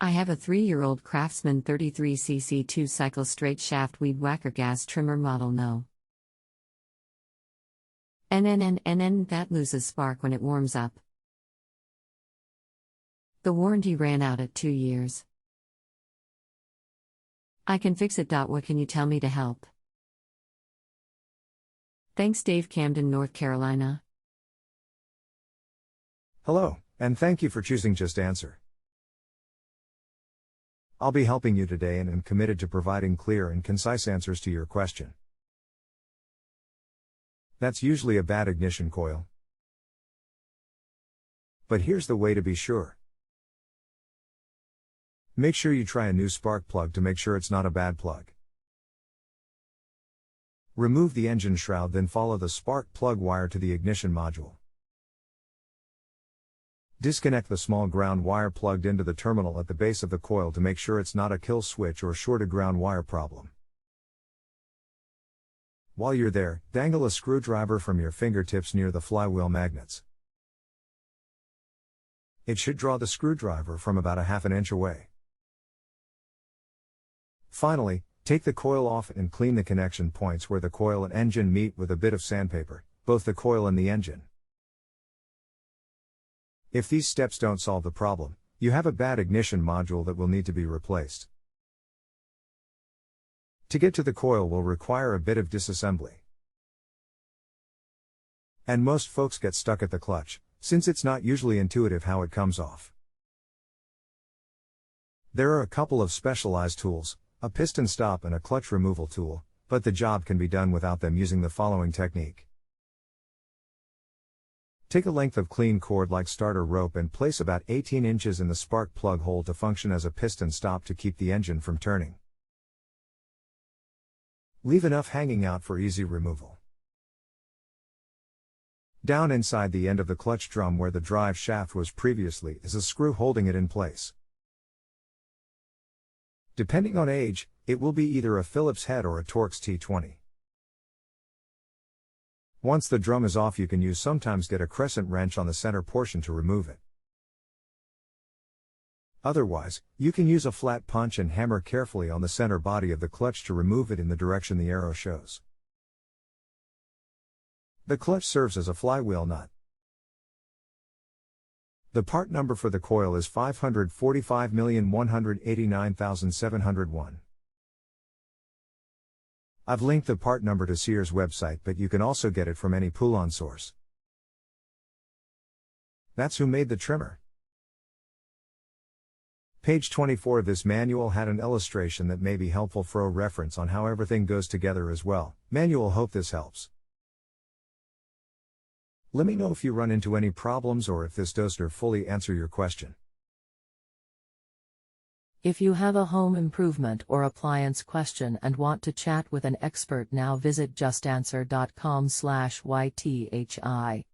I have a 3-year-old Craftsman 33cc 2-cycle straight shaft WeedWacker gas trimmer model No. NNN-NN-That loses spark when it warms up. The warranty ran out at 2 years. I can fix it. What can you tell me to help? Thanks, Dave, Camden, North Carolina. Hello, and thank you for choosing JustAnswer. I'll be helping you today and am committed to providing clear and concise answers to your question. That's usually a bad ignition coil. But here's the way to be sure. Make sure you try a new spark plug to make sure it's not a bad plug. Remove the engine shroud, then follow the spark plug wire to the ignition module. Disconnect the small ground wire plugged into the terminal at the base of the coil to make sure it's not a kill switch or shorted ground wire problem. While you're there, dangle a screwdriver from your fingertips near the flywheel magnets. It should draw the screwdriver from about a half an inch away. Finally, take the coil off and clean the connection points where the coil and engine meet with a bit of sandpaper, both the coil and the engine. If these steps don't solve the problem, you have a bad ignition module that will need to be replaced. To get to the coil will require a bit of disassembly. And most folks get stuck at the clutch, since it's not usually intuitive how it comes off. There are a couple of specialized tools, a piston stop and a clutch removal tool, but the job can be done without them using the following technique. Take a length of clean cord like starter rope and place about 18 inches in the spark plug hole to function as a piston stop to keep the engine from turning. Leave enough hanging out for easy removal. Down inside the end of the clutch drum where the drive shaft was previously is a screw holding it in place. Depending on age, it will be either a Phillips head or a Torx T20. Once the drum is off, you can sometimes get a crescent wrench on the center portion to remove it. Otherwise, you can use a flat punch and hammer carefully on the center body of the clutch to remove it in the direction the arrow shows. The clutch serves as a flywheel nut. The part number for the coil is 545,189,701. I've linked the part number to Sears' website, but you can also get it from any pull-on source. That's who made the trimmer. Page 24 of this manual had an illustration that may be helpful for a reference on how everything goes together as well. Manual. Hope this helps. Let me know if you run into any problems or if this does fully answer your question. If you have a home improvement or appliance question and want to chat with an expert now, visit justanswer.com/YTHI.